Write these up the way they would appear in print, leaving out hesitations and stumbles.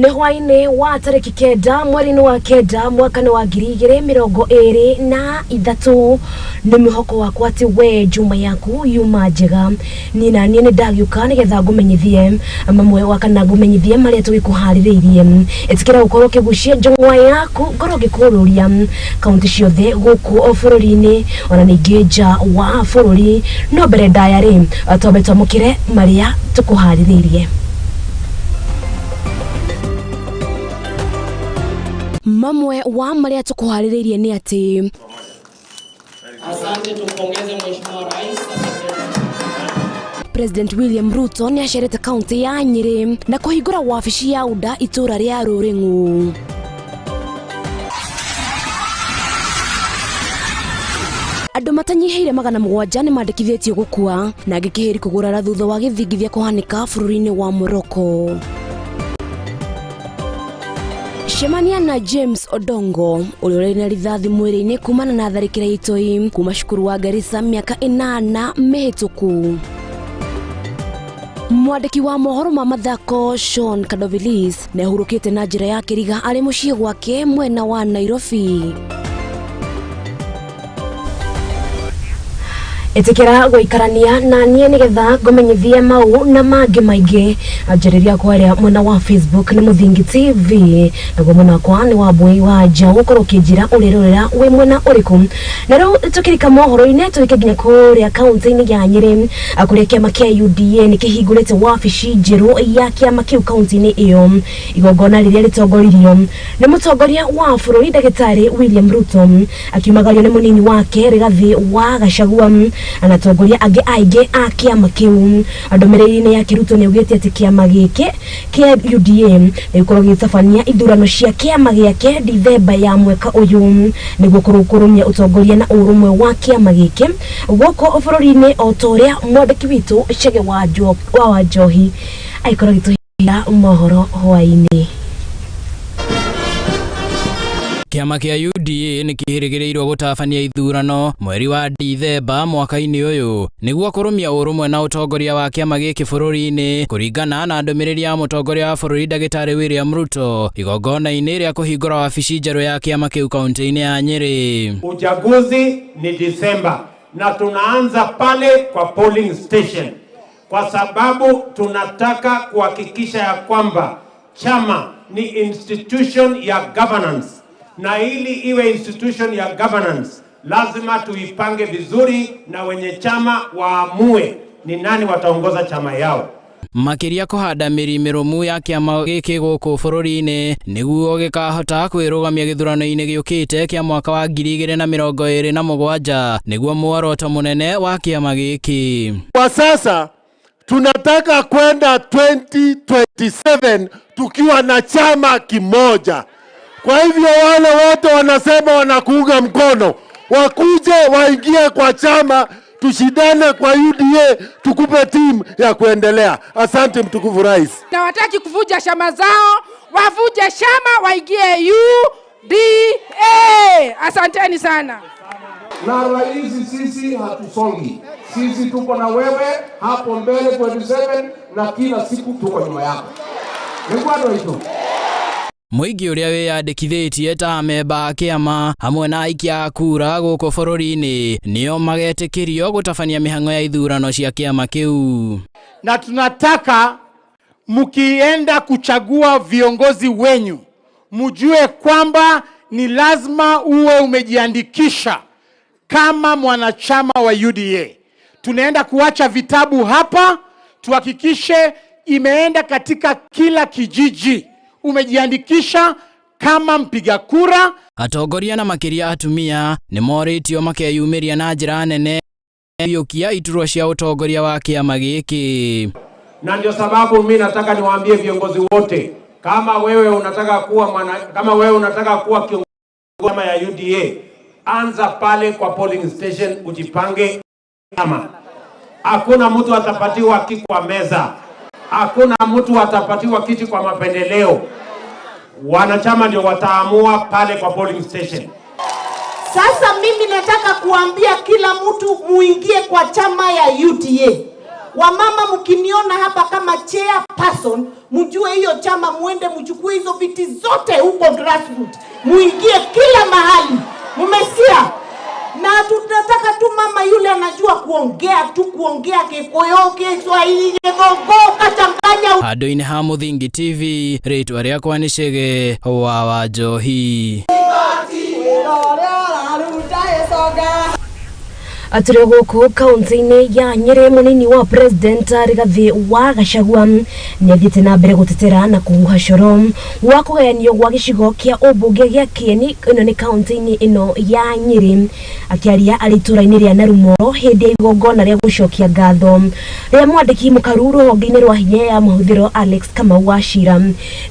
Nĩ hwainĩ wa tarĩki 9 mweri wa 9 mwaka wa 2023 nĩ mwĩhoko wakwa atĩ we juma yaku yuma njega ni na niĩ nĩ ndagiũka nĩgetha ngũmenyithie mamwe wa kana ngũmenyithie marĩa tũgĩkũharĩrĩirie etikĩra gũkorwo kĩgucia njongwa yaku ngorwo ngĩkũrũria kaunti ciothe gũkũ bũrũri-inĩ ona ningĩ nja wa bũrũri no mbere ndayarĩ twambe twamũkĩre marĩa tũkũharĩrĩirie. Mamwe wa marĩa tũkũharĩrĩirie nĩ atĩ asante, tumpongeze Mheshimiwa Rais. President William Ruto nĩ acerete kaunti ya Nyeri na kũhingũra wabici ya UDA itũra rĩa Rũrĩng'u. Andũ matanyiheire 700 nĩ mandĩkithĩtio gũkua na gĩkĩhĩri kũgũrara thutha wa gĩthingithia kũhanĩka bũrũri-inĩ wa Morocco. Shemania na James Odongo ũrĩa na rithathi mwĩrĩ-inĩ kumana na tharĩkĩra itoi kuma cukuru wa Garissa mĩaka 8 mĩhĩtũku. Mwandĩki wa mohoro ma mathako Sean Kadovilis nĩ ahurũkĩte na njĩra ya kĩriga arĩ mũciĩ gwake mwena wa Nairobi. Etikĩra gũikarania na niĩ nĩgetha ngũmenyithie mau na mangĩ maingĩ anjarĩria kwarĩa mwena wa Facebook nĩ Mũthingi TV naguo mwena wakwa nĩ Wambui Njau ũkorwo ũkĩnjĩra ũrĩrorera wĩ mwena ũrĩkũ. Na rĩu tũkĩrika mohoro-inĩ tũrĩke nginya kũrĩa kaunti-inĩ ya Nyeri kũrĩa kĩama kĩa UDA nĩ kĩhingũrĩte wabici njerũ ya kĩama kĩu kaunti-inĩ ĩyo. Igongona rĩrĩa rĩtongoririo nĩ mũtongoria wa bũrũri ndagĩtarĩ William Ruto akiumagario nĩ mũnini wake Rigathi wa Gachagua anatongoria angĩ aingĩ a kĩama kĩu. Ndũmĩrĩri-inĩ ya Ruto nĩ augĩte atĩ kĩama gĩkĩ kĩa UDA nĩgũkorwo gĩtabania ithurano cia kĩama gĩake Dithemba ya mwaka ũyũ nĩguo kũrũkũrũmia ũtongoria na ũrũmwe wa kĩama gĩkĩ gũkũ bũrũri-inĩ o ta ũrĩa mwandĩki witũ Chege wa Njohi aikorwo gĩtũhĩra Mohoro Hwaini. Kĩama kĩa UDA nĩ kĩrĩgĩrĩirwo gũtabania ithurano mweri wa Dithemba mwaka-inĩ ũyũ nĩguo kũrũmia ũrũmwe na ũtongoria wa kĩama gĩkĩ bũrũri-inĩ kũringana na ndũmĩrĩri ya mũtongoria wa bũrũri ndagĩtarĩ William Ruto igongona-inĩ rĩa kũhingũra wabici njerũ ya kĩama kĩu kaunti-inĩ ya Nyeri. Uchaguzi ni Disemba na tunaanza pale kwa polling station kwa sababu tunataka kuhakikisha ya kwamba chama ni institution ya governance. Na ili iwe institution ya governance lazima tuipange vizuri na wenye chama waamue ni nani wataongoza chama yao. Makĩria kũhanda mĩrĩmĩrũmu ya kĩama gĩkĩ gũkũ bũrũri-inĩ nĩguo gĩkahota kwĩrũgamia gĩthurano-inĩ gĩũkĩte kĩa mwaka wa 2027 nĩguo muoroto mũnene wa kĩama gĩkĩ. Kwa sasa tunataka kwenda 2027 tukiwa na chama kimoja. Kwa hivyo wale wote wanasema wanakuunga mkono wakuje waingie kwa chama, tushidane kwa UDA, tukupe timu ya kuendelea. Asante mtukufu rais. Na wataki kuvuja chama zao, wavuje chama waingie UDA. Asanteni sana. Na rais, sisi hatusongi. Sisi tuko na wewe hapo mbele 27 na kila siku tuko nyuma yako. Ni kwado hicho. Mũingĩ ũrĩa wĩyandĩkithĩtie ta memba a kĩama hamwe na aikia a kura gũkũ bũrũri-inĩ nĩo magetĩkĩrio gũtabania mĩhang'o ya ithurano cia kĩama kĩu. Na tunataka mkienda kuchagua viongozi wenyu mjue kwamba ni lazima uwe umejiandikisha kama mwanachama wa UDA. Tunaenda kuacha vitabu hapa, tuhakikishe imeenda katika kila kijiji umejiandikisha kama mpiga kura. Atongoria na makĩria atumia nĩ morĩtio makeyumĩria na njĩra nene gũkiũkia iturwa cia ũtongoria wa kĩama gĩkĩ. Na ndio sababu mimi nataka niwaambie viongozi wote, kama wewe unataka kuwa kiongozi ya UDA, anza pale kwa polling station ujipange kama. Hakuna mtu atapatiwa kiti kwa meza. Hakuna mtu atapatiwa kiti kwa mapendeleo. Wanachama ndio wataamua pale kwa polling station. Sasa mimi nataka kuambia kila mtu muingie kwa chama ya UDA. Wamama mkiniona hapa kama chairperson, mjue hiyo chama muende mchukue hizo viti zote huko grassroots. Muingie kila mahali. Mmesikia? Na tunataka tu mama yule anajua kuongea Kikuyu, Kiswahili, Gĩthũngũ kachanganya. Handũ-inĩ ha Mũthingi TV, rĩtwa rĩakwa nĩ Chege wa Njohi. Atire gũkũ kaunti-inĩ ya Nyeri, mũnini wa president Rigathi wa Gachagua nĩ athiĩte na mbere gũtetera na kũhuha coro wa kũgayanio gwa gĩcigo kĩa ũmbunge gĩa Kieni ĩno nĩ kaunti-inĩ ĩno ya Nyeri, akĩaria arĩ itũũra-inĩ rĩa Narumoro hĩndĩ ya igongona rĩa gũcokia ngatho rĩa mwandĩki mũkaru rũhonge-inĩ rwa hinya ya mahũthĩro Alex Kamau Wachira.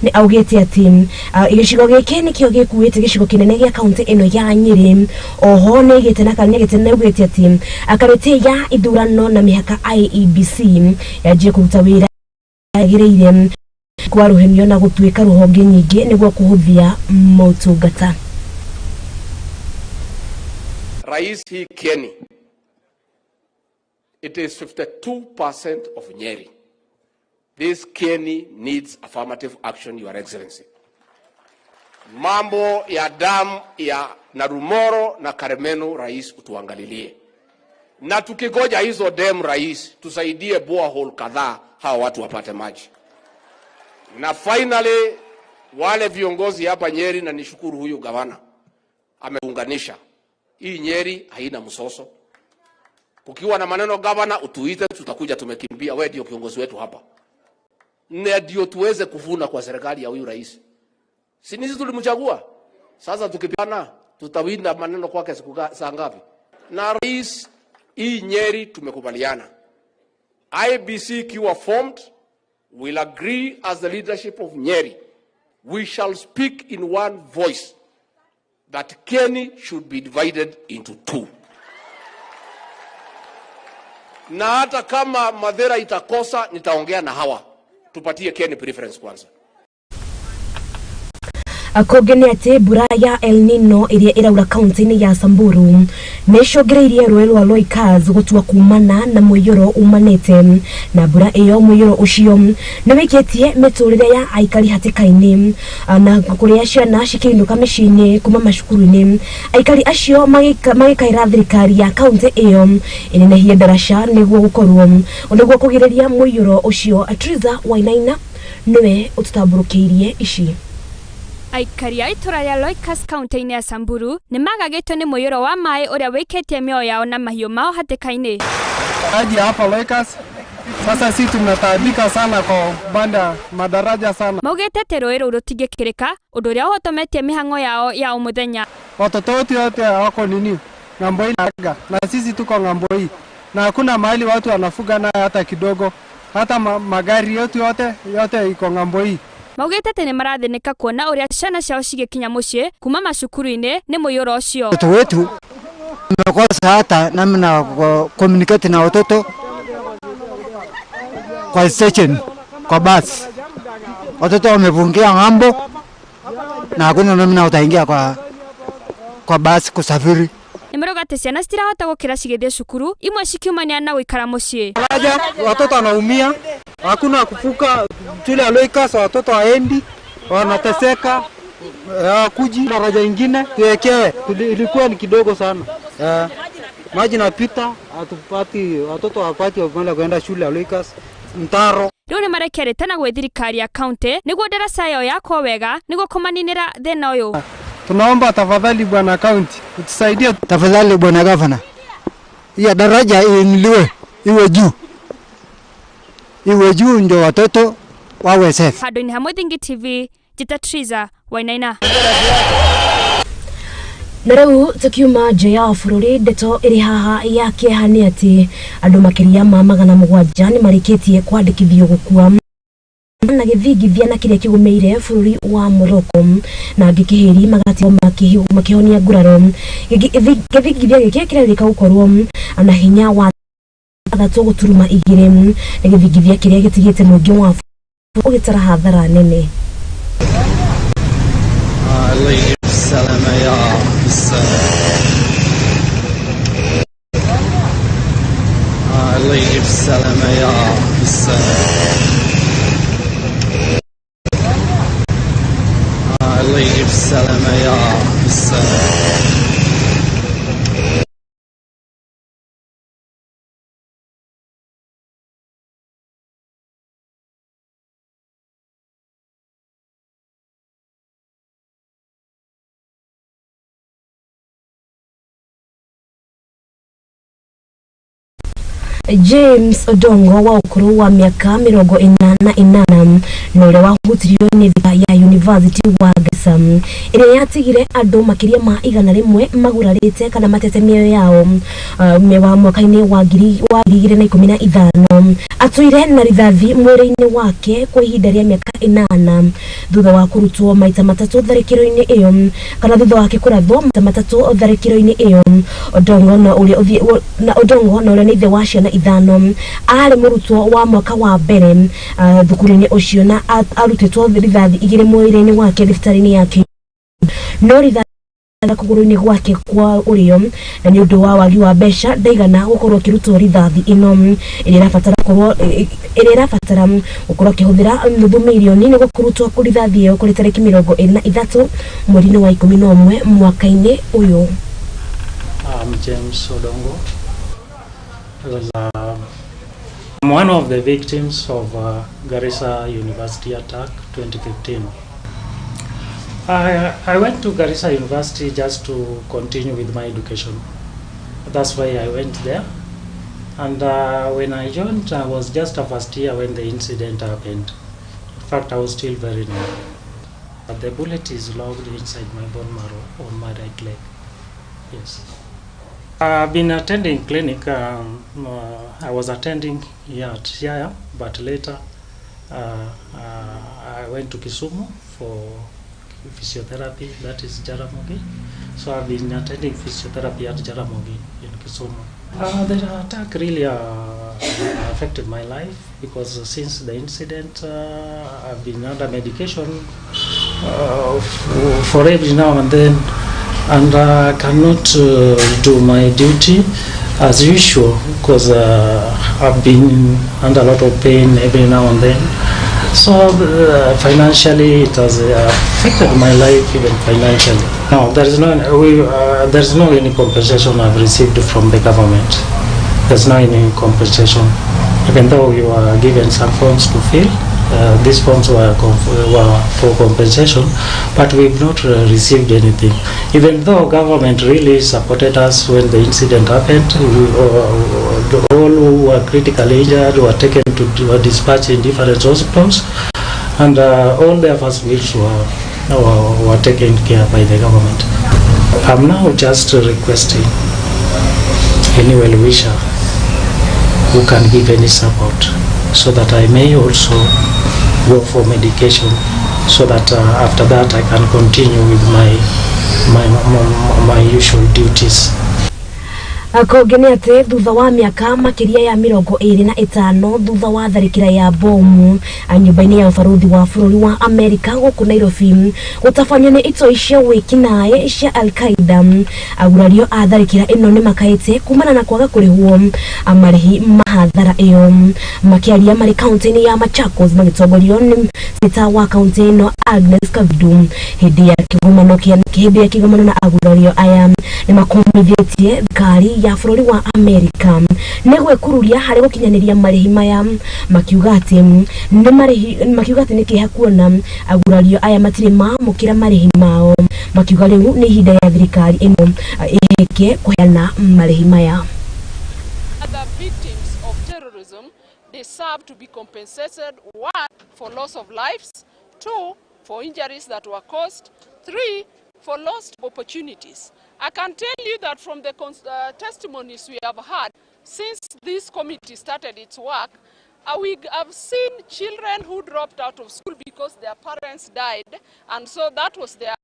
Nĩ augĩte atĩ gĩcigo gĩkĩ nĩkĩo gĩkuĩte gĩcigo kĩnene gĩa kaunti ĩno ya Nyeri. Oho nĩ augĩte atĩ akarete ya ithurano na mĩhaka IEBC yanjie kũruta wĩra yagĩrĩire kwa rũhenio na gũtuĩka rũhonge nyingĩ nĩguo kũhũthia motungata. Rais hii Kieni, it is 52% of Nyeri. This Kieni needs affirmative action, Your Excellency. Mambo ya damu ya Narumoro na Karemenu, rais utuangalilie. Na tukigoja hizo dam, rais tusaidie borehole kadhaa hawa watu wapate maji. Na finally wale viongozi hapa Nyeri, na nishukuru huyu gavana ameunganisha. Hii Nyeri haina msoso. Kukiwa na maneno gavana utuite, tutakuja tumekimbia. Wewe ndio kiongozi wetu hapa. Ndio tuweze kuvuna kwa serikali ya huyu rais. Si nisi tulimchagua. Sasa tukipana tutawinda maneno kwake siku saa ngapi? Na rais, hii Nyeri tumekubaliana. IBC kiwa formed, will agree as the leadership of Nyeri. We shall speak in one voice that Kieni should be divided into two. Na hata kama Madhera itakosa, nitaongea na hawa. Tupatie Kieni preference kwanza. Akogene ati mbura ya El Nino iria iraura kaunti-inĩ ya Samburu nĩcũngĩrĩirie rũĩ rwa Loikas gũtua kumana na mũiyũro umanĩte, na mbura ĩyo mũiyũro ũcio nĩwĩikĩtie mĩtũrĩre ya aikari hatĩka-inĩ, na kũrĩa ciana cikĩinũka mĩciĩ-inĩ kuma macukuru-inĩ. Aikari acio magĩkaĩra thirikari ya kaunti ĩyo ĩnenehie ndaraca nĩguo kũgirĩrĩria mũiyũro ũcio. Triza Wainaina nĩwe ũtũtambũrũkĩirie ici. Aikari a itũra rĩa Loikas kaunti-inĩ ya Samburu nĩmagagĩtwo nĩ mũiyũro wa maĩ ũrĩa wĩikĩtie mĩoyo yao na mahiũ mao hatĩka-inĩ. Maji hapa Loikas sasa sisi tunataabika sana kwa banda madaraja sana. Maugĩte atĩ rũĩ rũu rũtingĩkĩrĩka, ũndũ ũrĩa ũhotometie mĩhang'o yao ya mũthenya. Watoto wote wako ng'ambo hii na sisi tuko ng'ambo hii, na hakuna mahali watu wanafuga naye hata kidogo, hata magari yote iko ng'ambo hii. Maugĩte atĩ nĩmarathĩnĩka kuona ũrĩa ciana ciao cigĩkinya mũciĩ kuma macukuru-inĩ nĩ mũiyũro ũcio. Watoto wetu tumekosa hata namna communicate na watoto kwa station, kwa bus. Watoto wamefungia ng'ambo na hakuna namna utaingia kwa bus kusafiri. Nĩmarauga atĩ ciana citirahota gũkĩra cigĩthiĩ cukuru, imwe cikiumania na gũikara mũciĩ. Watoto wanaumia, hakuna kufuka shule ya Loikas, watoto waendi, wanateseka, kuji daraja ingine tuwekewe, ilikuwa ni kidogo sana. Maji napita, watoto hawapati kwenda shule ya Loikas, mtaro. Rĩu nĩmarekerete na gwĩ thirikari ya kaunti nĩguo ndaraca yao yakwo wega nĩguo kũmaninĩra thĩna ũyũ. Tunaomba tafadhali bwana kaunti utusaidie. Tafadhali bwana gavana, ya daraja iinuliwe iwe juu ndio watoto wawe safe. Handũ-inĩ ha Mũthingi TV, Jita Triza Wainaina. Na rĩu tukiuma nja ya bũrũri, ndeto ĩrĩ haha ya kĩeha nĩ atĩ andũ makĩria ma 700 nĩmarĩkĩtie kwandĩkithio gũkua na gĩthingithia na kĩrĩa kĩgũmĩire bũrũri wa Morocco, na ngĩkĩhĩri magatio makĩhonia nguraro. Gĩthingithia gĩkĩ kĩrerĩka gũkorwo na hinya wa 3.2 na gĩthingithia kĩrĩa gĩtigĩte mũingĩ wa ũgĩtara hathara nene. Salama ya الله يجيب السلامة يا بالسلامة. الله يجيب السلامة يا بالسلامة. James Odongo wa ukuru wa miaka 48 na ule wahutirio ni thika ya University wa Garissa ire yatigire andu makiria ma 100 magurarite kana matete mioyo yao mewa mwaka-ini wa 2015 atuire na rithathi mwiri-ini wake kwa ihinda ria miaka 8 thutha wa kurutwo maita matatu tharikiro-ini iyo kana thutha wake kurathwo maita matatu tharikiro-ini iyo Odongo na ule ni ithe wa ciana ithano ari murutwo wa mwaka wa mbere thukuru-ini ucio na arutitwo rithathi igire mwiri-ini wake thibitarĩ-ini yake no rithathi kuguru-ini gwake kwa urio na ni undu wa wagi wa mbeca ndaigana gukorwo kirutwo rithathi ino iri irabatara gukorwo kihuthira nuthu milioni ni gukurutwo kurithathi iyo kuri tariki 23 mweri-ini wa 11 mwaka-ini uyu. James Odongo. I'm one of the victims of Garissa University attack 2015. I went to Garissa University just to continue with my education. That's why I went there. And when I joined, I was just a first year when the incident happened. In fact, I was still very new. But the bullet is lodged inside my bone marrow on my right leg. Yes. I've been attending clinic. I was attending here at Siaya, but later I went to Kisumu for physiotherapy, that is Jaramogi. So I've been attending physiotherapy at Jaramogi in Kisumu. The attack really affected my life because since the incident I've been under medication for every now and then, and I cannot do my duty as usual because I've been under a lot of pain every now and then. So financially it has affected my life even financially. No, there is no any compensation I've received from the government. There's no any compensation. Even though we were given some forms to fill, these forms were for compensation, but we've not received anything. Even though government really supported us when the incident happened, all who were critically injured were taken to were dispatched in different hospitals, and all their first bills were taken care by the government. I'm now just requesting any well-wisher who can give any support, so that I may also go for medication, so that after that I can continue with my usual duties. Akogene ate thutha wa miaka makiria ya 25 thutha wa tharikira ya bomu nyumba-ini ya ubaruthi wa bururi wa Amerika guku Nairobi gutafanyo ni itoi cia wikinae cia Al-Qaeda agurario a tharikira ino ni makaite kumana na kwaga kurihwo amarihi mahathara iyo makiaria mari kaunti-ini ya Machakos magitongorio ni sita wa kaunti ino Agnes Kavidu hindi ya kigomano na agurario aya ni makomithitie thikari ya bururi wa Amerika negwe kururia hari gukinyaniria marihi maya makiuga ati ni kiha kuona agurario aya matire mukira marihi mao makiuga riu ni ihinda ya thirikari ino iheke kuheana marihi maya. Other victims of terrorism deserve to be compensated, 1 for loss of lives, 2 for injuries that were caused, 3 for lost opportunities. I can tell you that from the testimonies we have had since this committee started its work, we have seen children who dropped out of school because their parents died, and so that was their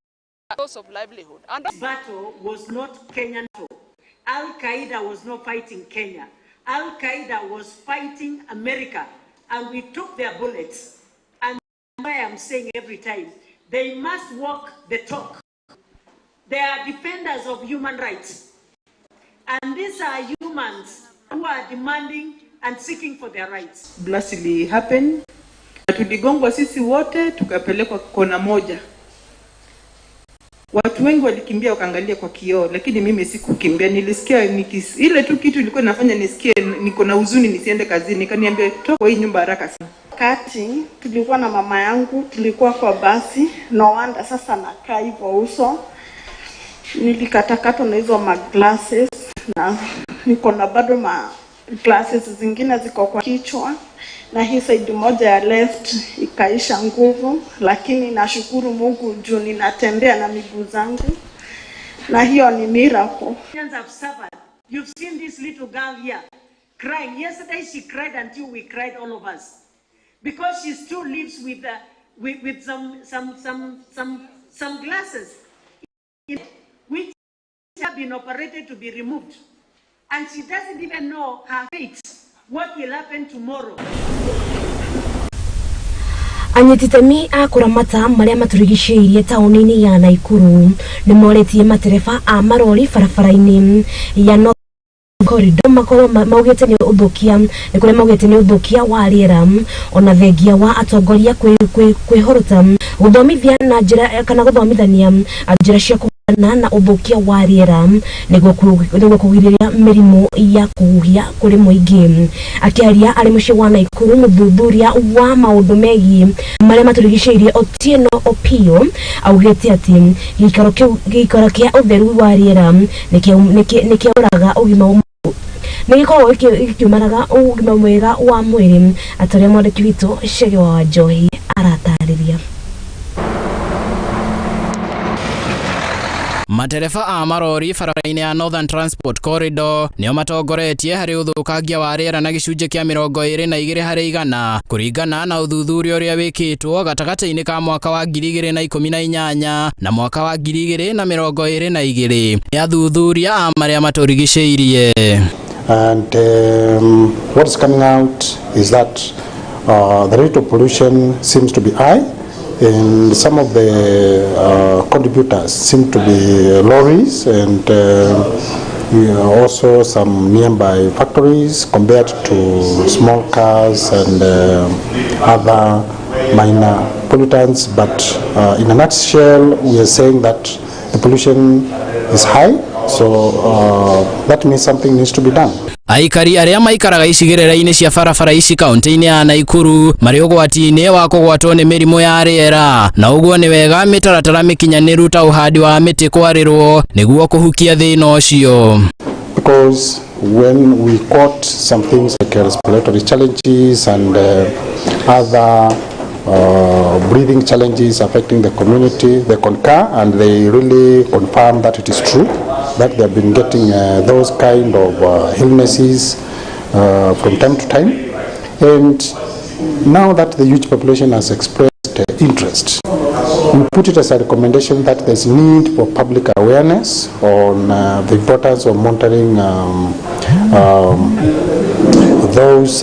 source of livelihood. And this battle was not Kenyan. Al-Qaeda was not fighting Kenya. Al-Qaeda was fighting America, and we took their bullets. And I am saying every time, they must walk the talk. They are defenders of human rights. And these are humans who are demanding and seeking for their rights. Blastly happened. Tuligongwa sisi wote tukapelekwa kona moja. Watu wengi walikimbia wakaangalia kwa kioo, lakini mimi sikukimbia. Nilisikia ile tu kitu ilikuwa inafanya nisikie niko na huzuni nisiende kazini. Nikaniambia toka hii nyumba haraka sana. Kati tulikuwa na mama yangu, tulikuwa kwa basi, no wonder sasa nakaa hivyo uso. Nilikatakata na hizo glasses na niko na bado glasses zingine ziko kwa kichwa, na hii side moja ya left ikaisha nguvu, lakini nashukuru Mungu juu ninatembea na miguu zangu, na hiyo ni miracle. You've seen this little girl here crying. Yesterday she cried until we cried, all of us, because she still lives with some glasses which have been operated to be removed, and she doesn't even know her fate, what will happen tomorrow. Anyititemi akuramata maria maturigicĩirie taũni-inĩ ya Naikuru nĩmoretie matereba a marori barabara-inĩ ya North Corridor makorwo maugĩte nĩ ũthũkia, nĩ kũrĩa maugĩte nĩ ũthũkia wa rĩera ona thengia wa atongoria kwĩhorota gũthomithia na njĩra kana gũthomithania njĩra cia na ũthũkia wa rĩera nĩguo kũgirĩrĩria mĩrimũ ya kũhuhia kũrĩ mũingĩ. Akĩaria arĩ mũciĩ wa Naikuru, mũthuthuria wa maũndũ megiĩ marĩa maturigicĩirie Otieno Opio augĩte atĩ gĩikaro kĩa ũtheru wa rĩera nĩkĩũraga ũgima nĩgĩkoragwo gĩkiumanaga ũgima mwega wa mwĩrĩ. Atarĩa mwandĩki witũ Chege wa Njohi aratarĩria. Matereba a marori barabara-inĩ ya Northern Transport Corridor nĩo matongoretie harĩ ũthũkangia wa rĩera na gĩcunjĩ kĩa 22% kũringana na ũthuthuria ũrĩa wĩkĩtwo gatagatĩ-inĩ ka mwaka wa 2018 na mwaka wa 2022 ya athuthuria a marĩa maturigicĩirie. And what is coming out is that the rate of pollution seems to be high. And some of the contributors seem to be lorries and also some nearby factories compared to small cars and other minor pollutants. But in a nutshell, we are saying that the pollution is high, so that means something needs to be done. Aikari arĩa maikaraga icigĩrĩra-inĩ cia barabara ici kaunti-inĩ ya Naikuru marĩ ũgwati-inĩ wa kũgwatwo nĩ mĩrimũ ya rĩera, na ũguo nĩ wega mĩtaratara mĩkinyanĩru ta ũhandi wa mĩtĩ kwarĩrwo nĩguo kũhukia thĩna ũcio. Because when we quote some things like respiratory challenges and other breathing challenges affecting the community, they concur and they really confirm that it is true, that they have been getting those kind of illnesses from time to time. And now that the huge population has expressed interest, we put it as a recommendation that there's need for public awareness on the importance of monitoring those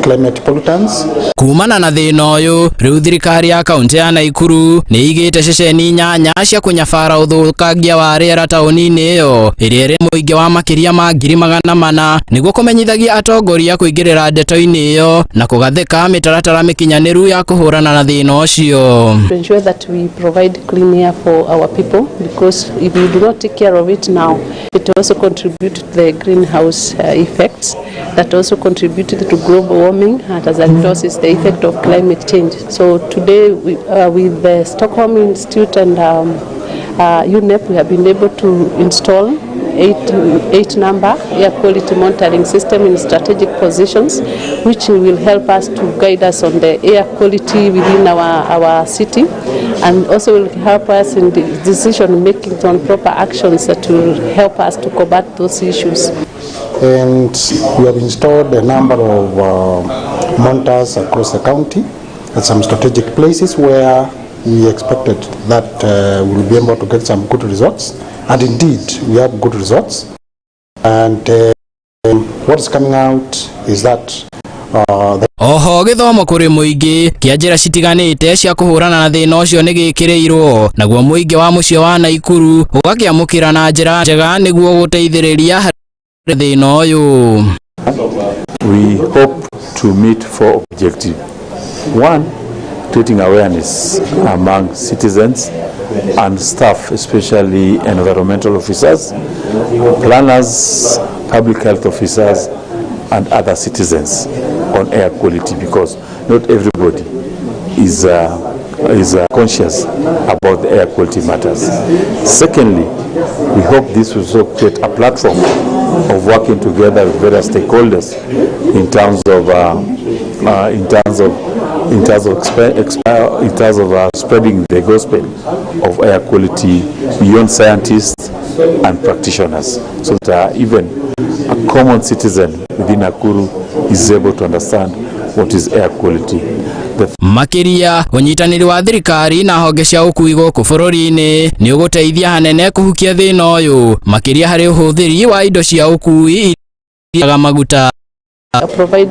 climate pollutants. Kumana na thĩna ũyũ, rĩu thirikari ya kaunti ya Naikuru nĩ igĩte ceceni 8 cia kũnyabara ũthũkangia wa rĩera taũni-inĩ ĩyo ĩrĩa ĩrĩ mũingĩ wa makĩria ma 400,000 nĩguo kũmenyithagia atongoria kũingĩrĩra ndeto-inĩ ĩyo na kũgathĩka mĩtaratara mĩkinyanĩru ya kũhũrana na thĩna ũcio. To ensure that we provide clean air for our people, because if we do not take care of it now, it also contributes to the greenhouse effects that also contributed to global warming, and as a result is the effect of climate change. So today with the Stockholm Institute and UNEP, we have been able to install 8-number air quality monitoring system in strategic positions, which will help us to guide us on the air quality within our city, and also will help us in the decision making on proper actions that will help us to combat those issues. And we have installed a number of monitors across the county at some strategic places where we expected that we'll be able to get some good results, and indeed we have good results. And what is coming out is that Oho gĩthomo kũrĩ mũingĩ kĩa njĩra citiganĩte cia kũhũrana na thĩna ũcio nĩ gĩkĩrĩirwo, naguo mũingĩ wa mũciĩ wa Naikuru ũgakĩamũkĩra na njĩra njega nĩguo gũteithĩrĩria harĩ thĩna ũyũ. We hope to meet 4 objectives. 1, creating awareness among citizens and staff, especially environmental officers, planners, public health officers, and other citizens on air quality, because not everybody is conscious about the air quality matters. Secondly, we hope this will also create a platform of working together with various stakeholders in terms of spreading the gospel of air quality beyond scientists and practitioners, so that even a common citizen within Nakuru is able to understand what is air quality. Makiria unyitaniri wa thirikari na honge cia ukui guku bururi-ini ni uguteithia hanene kuhukia thina uyu makiria hari uhuthiri wa indo cia ukui iraga maguta. Provide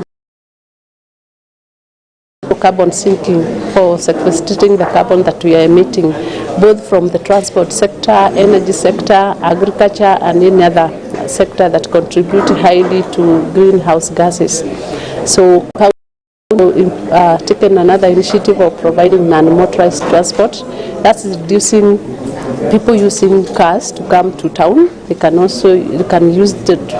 carbon sinking for sequestrating the carbon that we are emitting, both from the transport sector, energy sector, agriculture, and any other sector that contribute highly to greenhouse gases. So taken another initiative of providing non-motorized transport. That's reducing people using cars to come to town. They can also they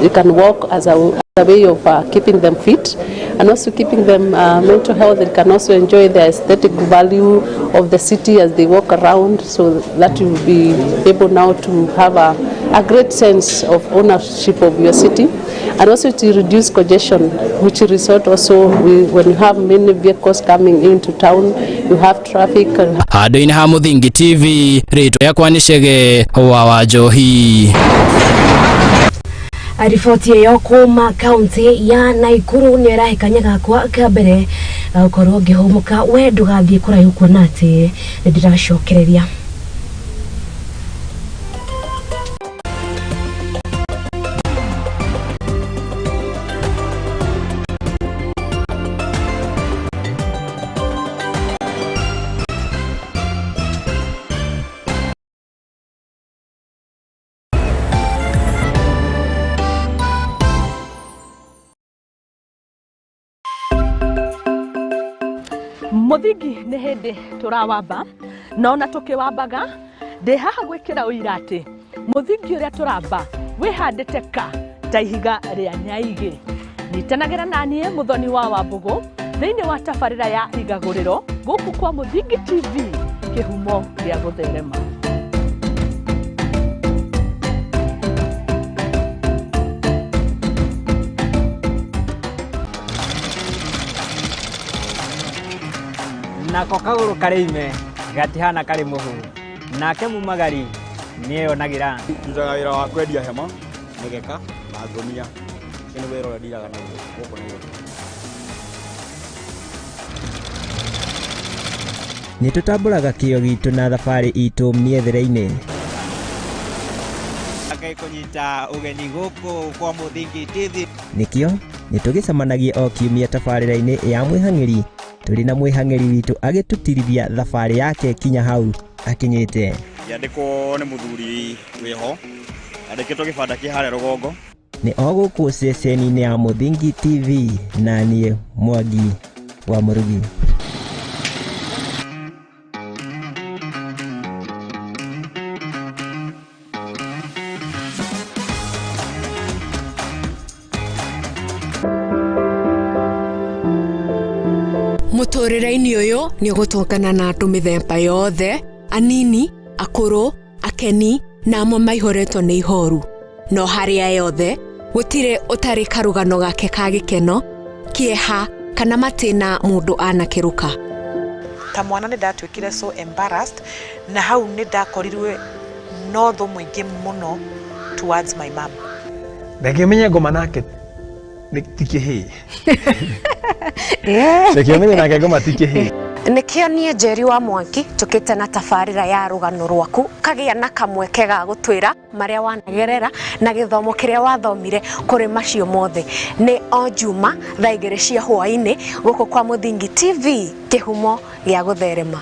can walk as a way of keeping them fit and also keeping them mental health. They can also enjoy the aesthetic value of the city as they walk around, so that you will be able now to have a great sense of ownership of your city, and also to reduce congestion, which result also when you have many vehicles coming into town, you have traffic. Hado-ini ha Muthingi TV, rĩtwa yakwa nĩ Chege wa Njohi. Riboti iyo kuma kaunti ya Naikuru ni irahikanyaga kwa kabere ukorwo ngihumuka we ndugathie kuraihu kuona ati ndiracokereria. Muthingi nĩ hĩndĩ tũrawamba nona tũkĩwambaga ndĩ haha gwĩkĩra ũira atĩ mũthingi ũrĩa tũramba wĩhandĩte ka ta ihiga rĩa nyaigĩ. Nyitanagĩra naniĩ Mũthoni wa Wambũgũ thĩinĩ wa tabarĩra ya igagũrĩro gũkũ kwa Muthingi TV, kĩhumo gĩa gũtherema. Nako kagũrũ karĩime gatihana karĩ mũhũ, nake mumagari nĩeyonagĩra. Ndutaga wĩra wa kwendia hema, mĩgeka na ngũnia. Ũcio nĩ wĩra ũrĩa ndiraga naguo gũkũ Nairobi. Nĩtũtambũraga kĩyo gitũ na thabarĩ itũ mĩethere-inĩ. Kũnyita ũgeni gũkũ kwa Muthingi TV. Nĩkĩo nĩtũgĩcemanagia o kiumia tabarĩra-inĩ ya mwĩhang'ĩri. Tũrĩ na mwĩhang'ĩri witũ agĩtũtirithia thabarĩ yake kinya hau akinyĩte. Yandĩkwo nĩ mũthuri wĩho, yandĩkĩtwo gĩbanda kĩ harĩa rũgongo. Nĩ o gũkũ ceceni-inĩ ya Muthingi TV, na niĩ Mwangi wa Mũrugi. Mũtũrĩre-inĩ ũyũ nĩ ũgũtũngana na andũ mĩthemba yothe, anini, akũrũ, akeni na amwe maihoretwo nĩ ihoru. No harĩa yothe gũtirĩ ũtarĩ karũgano gake ka gĩkeno, kĩeha kana matĩna mũndũ anakĩruka. Ta mwana nĩ ndatuĩkire so embarrassed, na hau nĩ ndakorirwe no thũ mũingĩ mũno towards my mom. Ndakĩmenya ngoma nake tikĩhĩ. Ndakĩmenya nake ngoma tikĩhĩ. Nĩkĩo niĩ Njeri wa Mwangi tũkĩte na tabarĩra ya rũgano rwaku, kagĩa na kamweke ga gũtwĩra marĩa wanagerera na gĩthomo kĩrĩa wathomire kũrĩ macio mothe. Nĩ o Juma thaa 2 cia hwaĩ-inĩ gũkũ kwa Muthingi TV, kĩhumo gĩa gũtherema.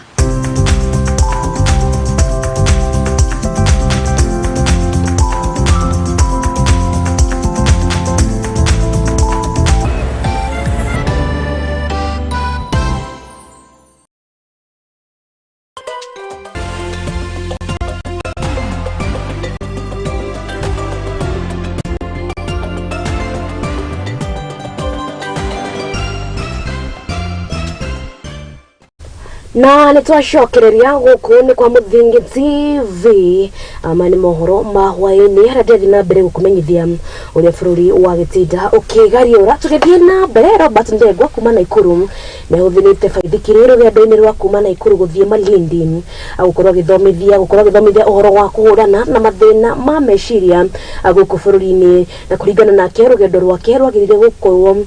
na nitwacokereria guku ni kwa Muthingi TV amani Mohoro Hwaini harathi na mbere gukumenyithia uria bururi wa Gitinda ukigariura tugithie na mbere. Robert Ndegwa kuma Naikuru na uthinite baithikiri rugendo-ini rwa kuma Naikuru guthie Malindi gukorwo githomithia uhoro wa kuhurana na mathina ma meciria guku bururi-ini na kuringana nake rugendo rwake rwagirire gukorwo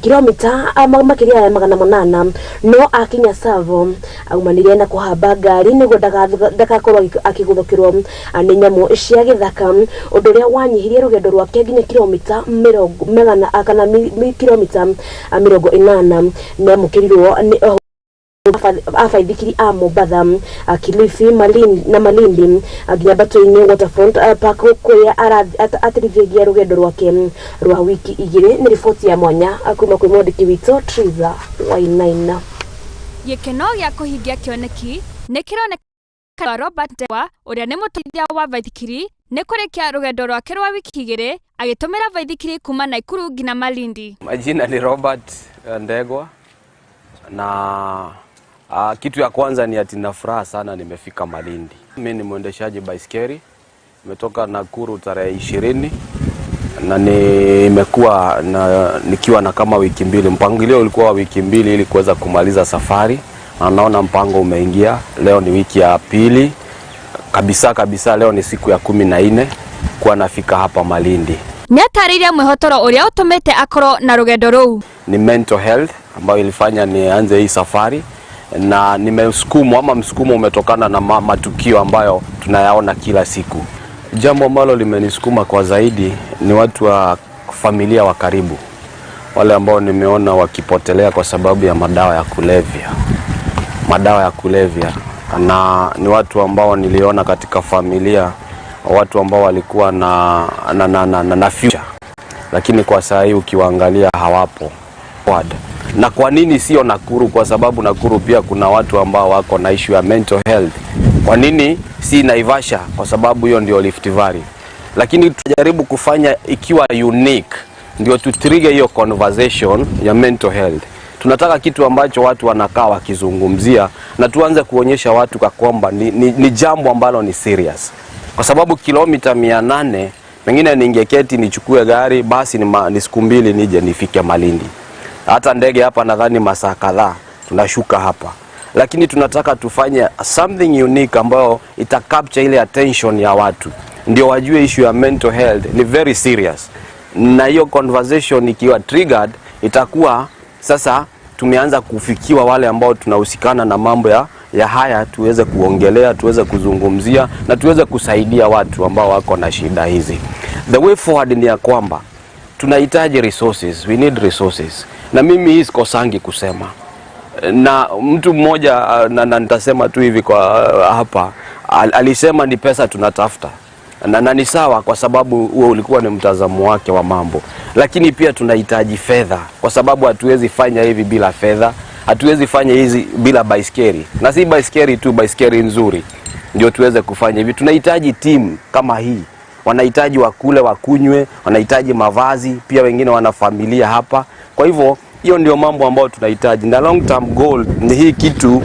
kilomita makiria ya 800 no akinya Savo aumanire na kuhamba ngari niguo ndagakorwo akiguthukirwo ni nyamu cia githaka undu uria wanyihirie rugendo rwake nginya kilomita 100 kana kilomita 80 na mukirirwo ni afaithikiri a Mombasa Kilifi Malindi nginya Batoini Waterfront Park kuya atirithia rugendo rwake rwa wiki igiri. Ni riboti ya mwanya kuma kwi mwandiki witu Triza Wainaina. Gikeno gĩa kũhingia kĩoneki nĩ kĩroneka Robert Ndegwa ũrĩa nĩ mũteithia wa baithikiri nĩ kũrĩkia rũgendo rwake rwa wiki igĩrĩ agĩtũmĩra baithikiri kuma Naikuru nginya Malindi. Majina ni Robert Ndegwa na kitu ya kwanza ni ati na furaha sana nimefika Malindi. Mimi ni mwendeshaji baiskeli, nimetoka Nakuru tarehe 20 na nimekuwa nikiwa na kama wiki mbili. Mpangilio ulikuwa wiki mbili ili kuweza kumaliza safari. Na naona mpango umeingia. Leo ni wiki ya pili. Kabisa leo ni siku ya 14 kwa nafika hapa Malindi. Nĩatarĩirie mwĩhotoro ũrĩa ũtũmĩte akorwo na rũgendo rũu. Ni mental health ambayo ilifanya nianze hii safari, na msukumo umetokana na matukio ambayo tunayaona kila siku. Jambo ambalo limenisukuma kwa zaidi ni watu wa familia wa karibu, wale ambao nimeona wakipotelea kwa sababu ya madawa ya kulevya, na ni watu ambao niliona katika familia, watu ambao walikuwa na future, lakini kwa saa hii ukiwaangalia hawapo. Na kwa nini sio Nakuru? Kwa sababu Nakuru pia kuna watu ambao wako na issue ya mental health. Kwa nini si Naivasha? Kwa sababu hiyo ndio Rift Valley. Lakini tujaribu kufanya ikiwa unique, ndio tutrigger hiyo conversation ya mental health. Tunataka kitu ambacho watu wanakaa wakizungumzia na tuanze kuonyesha watu kwa kwamba ni jambo ambalo ni serious. Kwa sababu kilomita 800 pengine ningeketi nichukue gari basi ni siku 2 nije nifike Malindi. Hata ndege hapa nadhani masaa kadhaa tunashuka hapa. Lakini tunataka tufanye something unique ambayo ita capture ile attention ya watu. Ndio wajue issue ya mental health ni very serious. Na hiyo conversation ikiwa triggered itakuwa sasa tumeanza kufikiwa wale ambao tunahusikana na mambo ya haya, tuweze kuongelea, tuweze kuzungumzia na tuweze kusaidia watu ambao wako na shida hizi. The way forward ni ya kwamba tunahitaji resources, we need resources. Na mimi hii sikosangi kusema. Na mtu mmoja na nitasema tu hivi kwa hapa alisema ni pesa tunatafuta. Na ni sawa kwa sababu huo ulikuwa ni mtazamo wake wa mambo. Lakini pia tunahitaji fedha kwa sababu hatuwezi fanya hivi bila fedha. Hatuwezi fanya hizi bila baiskeli. Na si baiskeli tu, baiskeli nzuri ndio tuweze kufanya hivi. Tunahitaji team kama hii. Wanahitaji wakule, wakunywe, wanahitaji mavazi, pia wengine wana familia hapa. Kwa hivyo hiyo ndio mambo ambayo tunahitaji. Na long term goal ni hii kitu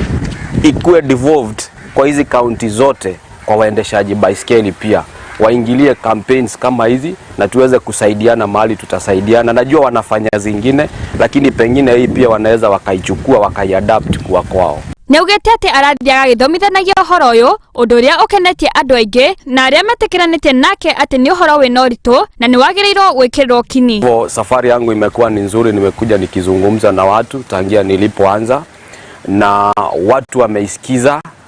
ikuwe devolved kwa hizi county zote, kwa waendeshaji baiskeli pia waingilie campaigns kama hizi na tuweze kusaidiana mahali tutasaidiana. Najua wanafanya zingine, lakini pengine hii pia wanaweza wakaichukua wakaiadapt kwa kwao. Neugete ati arathiaga githomithanagia uhoro uyu undu uria ukenetie andu aingi na aria metikiranite nake ati ni uhoro wina uritu na ni wagirirwo gwikirirwo kini. Safari yangu imekuwa ni nzuri, nimekuja nikizungumza na watu tangia nilipoanza na watu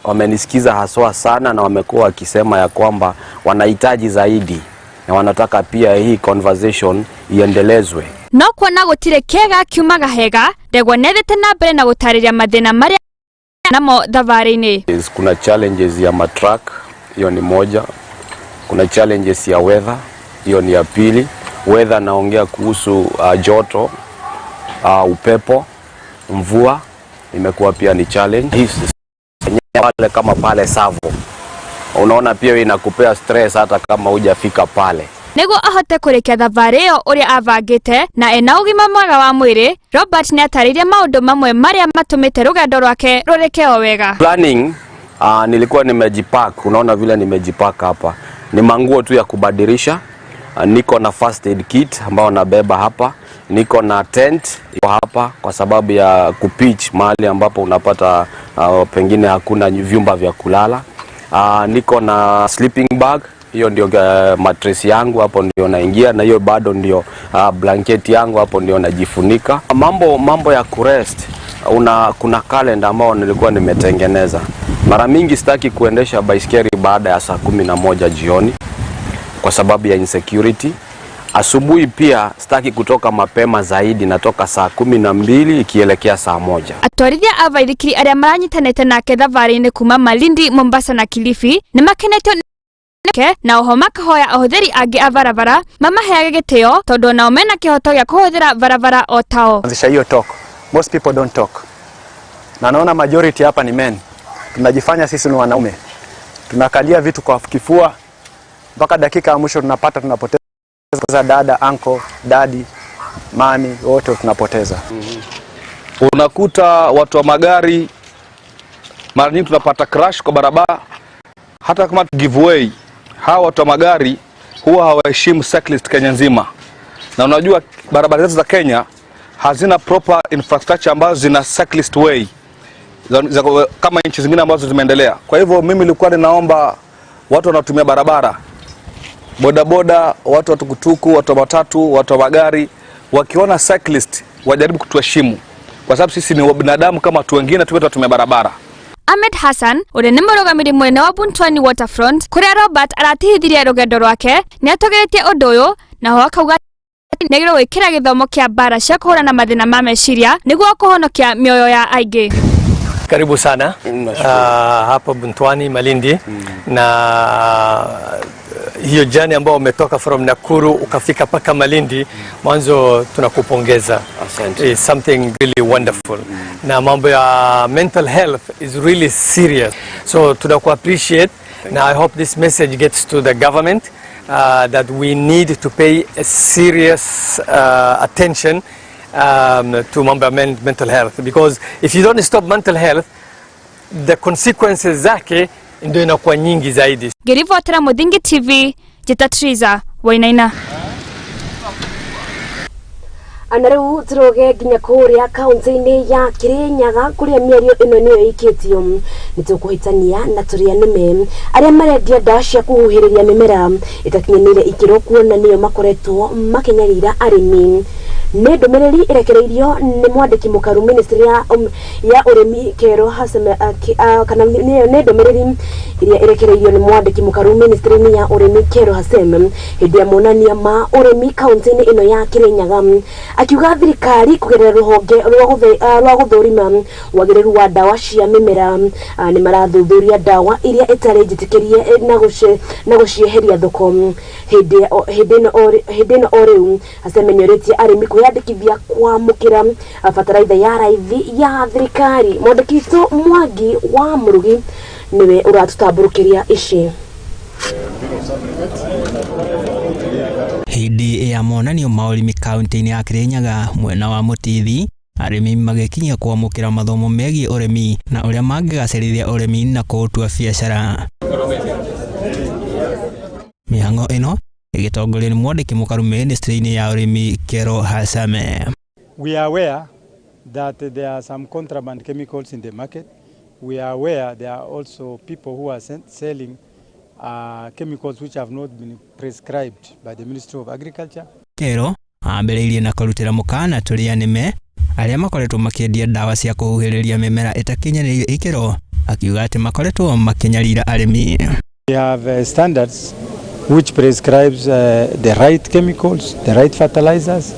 wamenisikiza haswa sana, na wamekuwa wakisema ya kwamba wanahitaji zaidi na wanataka pia hii conversation iendelezwe. No kuona gutire kega kiumaga hega, Ndegwa nethete na mbere na gutariria mathina maria namo thavari-ini. Kuna challenges ya matruck, hiyo ni moja. Kuna challenges ya weather, hiyo ni ya pili. Weather naongea kuhusu joto, upepo, mvua imekuwa pia ni challenge. Hizi pale kama pale Savo, unaona pia inakupea stress hata kama hujafika pale. niguo ahote kurikia thabarĩ ĩyo ũrĩa abangĩte na ena ũgima mwega wa mwĩrĩ. Robert nĩatarĩirie maũndũ mamwe marĩa matũmĩte rũgendo rwake rũrĩke o wega. Planning, nilikuwa nimejipack, unaona vile nimejipack hapa. Ni manguo tu ya kubadilisha. Niko na first aid kit ambao nabeba hapa. Niko na tent hapa kwa sababu ya kupitch mahali ambapo unapata pengine hakuna vyumba vya kulala. Niko na sleeping bag, hiyo ndio mattress yangu, hapo ndio naingia, na hiyo bado ndio blanket yangu, hapo ndio najifunika. Mambo ya kurest, kuna calendar ambao nilikuwa nimetengeneza. Mara mingi sitaki kuendesha baiskeli baada ya saa 11 jioni kwa sababu ya insecurity. Asubuhi pia sitaki kutoka mapema zaidi, natoka saa 12 ikielekea saa 1. Atwarithia a baithikiri arĩa maranyitanĩte nake thabarĩ-inĩ kuma Malindi, Mombasa na Kilifi nĩmakenetio na oho makahoya ahũthĩri angĩ a barabara mamaheage gĩtĩo tondũ nao mena kĩhoto gĩa kũhũthĩra barabara o tao. Anzisha hiyo talk. Most people don't talk. Na naona majority hapa ni men. Tunajifanya sisi ni wanaume. Tunakalia vitu kwa kifua mpaka dakika ya mwisho tunapoteza dada, uncle, daddy, mami, wote tunapoteza. Unakuta watu wa magari mara nyingi tunapata crash kwa barabara, hata kama giveaway. Hawa watu wa magari huwa hawaheshimu cyclist Kenya nzima. Na unajua barabara zetu za Kenya hazina proper infrastructure ambazo zina cyclist way kama nchi zingine ambazo zimeendelea. Kwa hivyo mimi nilikuwa ninaomba watu wanaotumia barabara, bodaboda, watu wa tukutuku, watu wa matatu, watu wa magari, wakiona cyclist wajaribu kutuheshimu, kwa sababu sisi ni binadamu kama watu wengine, tunatumia barabara. Ahmed Hassan ũrĩa nĩ mũrũgamĩrĩri mwene wa Buntwani Waterfront kũrĩa Robert aratihithirie rũgendo rwake nĩatogeretie ũndũ ũyũ na ho akauga nĩagĩrĩirwo gwĩkĩra gĩthomo kĩa mbara cia kũhũrana na mathĩna ma meciria nĩguo kũhonokia mĩoyo ya aingĩ. Karibu sana hapa Buntwani Malindi na hiyo jani ambao umetoka from Nakuru ukafika paka Malindi, mwanzo tunakupongeza. It's something really wonderful. Na mambo ya mental health is really serious. So tunaku appreciate. Now I hope this message gets to the government that we need to pay a serious attention to mambo ya mental health, because if you don't stop mental health, the consequences zake ndio inakuwa nyingi zaidi. Ngĩribotera Muthingi TV, Jeta Triza, Wainaina. Ana rĩu turoge nginya kũrĩa kaunti-inĩ ya Kirinyaga kũrĩa mĩario ĩno nĩyo ĩkĩtio nĩtũkũhĩtania na tũrĩa nĩme arĩa marendia ndawa cia kũhuhĩrĩria mĩmera ĩtakinyanĩire ikĩro kuona nĩyo makoretwo makĩnyarira arĩmi. Nĩ ndũmĩrĩri ĩrekereirio nĩ mwandĩki mũkaru ministry ya ũrĩmi Kero Haseme kana nĩ ndũmĩrĩri iria ĩrekereirio nĩ mwandĩki mũkaru ministry ya ũrĩmi Kero Haseme hĩndĩ ya monania ma ũrĩmi kaunti-inĩ ĩno ya Kirinyaga, akiuga thirikari kũgerera rũhonge rwa gũthũrima wagĩrĩru wa ndawa cia mĩmera nĩ marathuthuria ndawa iria itarĩ njĩtĩkĩrie na gũcieheria thoko. Hĩndĩ ĩno o rĩu Haseme nĩorĩtie arĩmi kwĩyandĩkithia kwamũkĩra bataraitha ya raithi ya thirikari. Mwandĩki witũ Mwangi wa Mũrugi niwe ũratũtambũrũkĩria ici. Hĩndĩ ya monanio ma ũrĩmi kaunti-inĩ ya Kirinyaga mwena wa Mũtithi, arĩmi magĩkinyia kwamũkĩra mathomo megiĩ ũrĩmi na ũrĩa mangĩgacĩrithia ũrĩmi na kũũtua biacara. Mĩhang'o ĩno ĩgĩtongorio nĩ mwandĩki mũkaru ministry-inĩ ya ũrĩmi Kero Haseme. We are aware that there are some contraband chemicals in the market. We are aware there are also people who are selling chemicals which have not been prescribed by the Ministry of Agriculture. Kero ambĩrĩirie na kũrutĩra mũkana tũrĩa nĩme arĩa makoretwo makĩendia ndawa cia kũhuhĩrĩria mĩmera ĩtakinyanĩire ikĩro, akiuga atĩ makoretwo makĩnyarira arĩmi. We have standards which prescribes the right chemicals, the right fertilizers,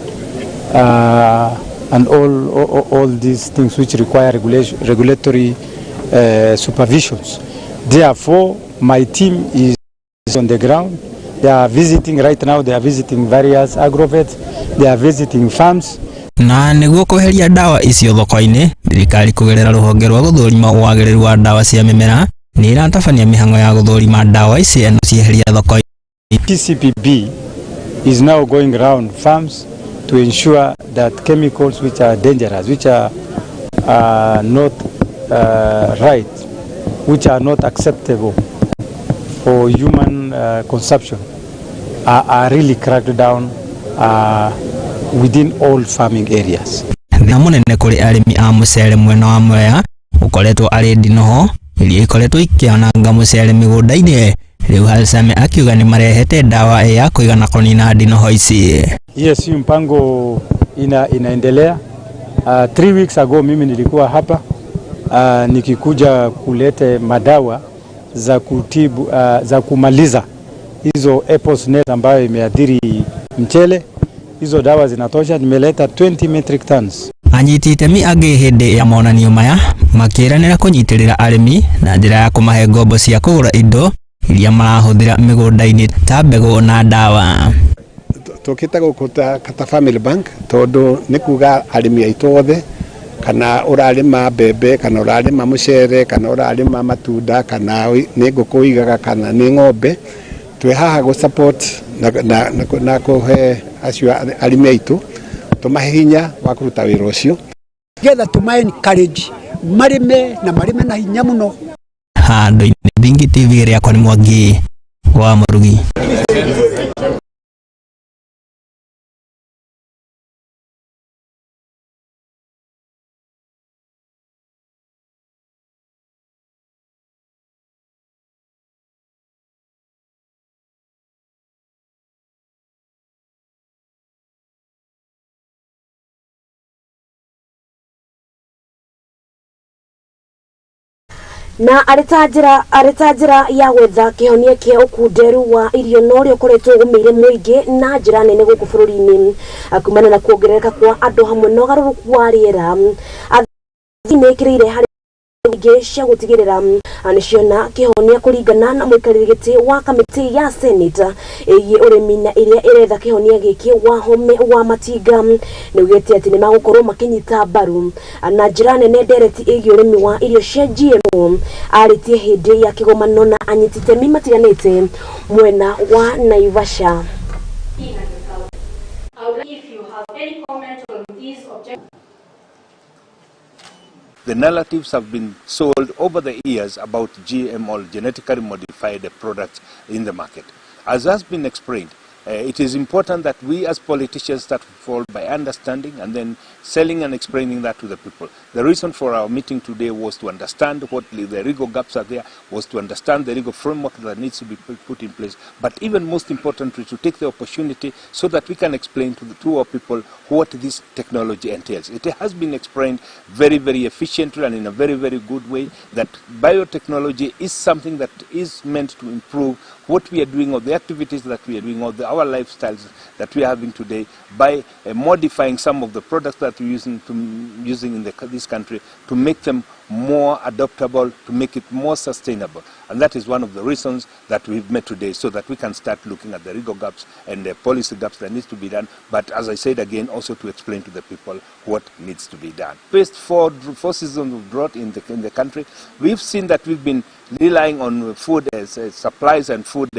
and all these things which require regulatory supervisions. Therefore, my team is on the ground. They are visiting right now. They are visiting various agrovets. They are visiting farms. Na nĩguo kweheria ndawa icio thoko-inĩ, thirikari kũgerera rũhonge rwa gũthũrima wagĩrĩru wa ndawa cia mĩmera nĩ ĩratabania mĩhang'o ya gũthũrima ndawa ici cieheria thoko-inĩ. PCPB is now going around farms to ensure that chemicals which are dangerous, which are not right, which are not acceptable for human consumption are really cracked down within all farming areas. Na munene kuri arimi a mucere mwena wa Mwea ukoretwo ari ndinoho iria ikoretwo ikiananga mucere migunda-ini. Riu Halsame akiuga ni marehete dawa ya kuigana kunina ndinoho ici. Yes, mpango inaendelea. 3 weeks ago mimi nilikuwa hapa nikikuja kulete madawa za kutibu za kumaliza hizo apple snails ambayo imeathiri mchele. Hizo dawa zinatosha, nimeleta 20 metric tons. Anyiti itemi angi hindi ya monanio maya makiranira kunyitirira arimi na njira ya kumahe ngombo cia kugura indo iria marahuthira migunda-ini ta mbegu na dawa. Tukita gukuta kata family bank tondu nikuga arimi aitu othe kana urarima mbembe kana urarima mucere kana urarima matunda kana ni nguku igaga kana ni ng'ombe twe haha go support na kuhe acio arimi aitu tumahe hinya wa kuruta wira ucio getha tumae encourage marime na hinya muno. Handu-ini Bingi TV ria kwa ni Mwangi wa Murugi. Na aritajira ya gwetha kihonia kia ukunderu wa irio no rio koretwo gumeire muingi na njira nene guku bururi-ini akumana na kuongerereka kwa andu hamwe no garuruku wa riera athimekirire hari cia gutigirira aniciona kihonia kuringana na muikariri giti wa kamiti ya Senate igi urimi na iria iretha kihonia giki wa home wa matinga nigwete ati ni magukorwo makinyita mbaru na njira nene ndereti igi urimi wa irio cia GMO aritie hindi ya kigomano na anyitite mimatiganite mwena wa Naivasha. If you have any comment on these objectives. The narratives have been sold over the years about GMO, genetically modified products in the market. As has been explained, it is important that we as politicians start forward by understanding and then selling and explaining that to the people. The reason for our meeting today was to understand what the legal gaps are there, was to understand the legal framework that needs to be put in place, but even most importantly to take the opportunity so that we can explain to our people what this technology entails. It has been explained very, very efficiently and in a very, very good way that biotechnology is something that is meant to improve what we are doing or the activities that we are doing or our lifestyles that we are having today by modifying some of the products that we're using in this country to make them more adaptable, to make it more sustainable. And that is one of the reasons that we've met today, so that we can start looking at the legal gaps and the policy gaps that needs to be done. But as I said again, also to explain to the people what needs to be done. Faced four seasons of drought in the country, we've seen that we've been relying on food supplies and food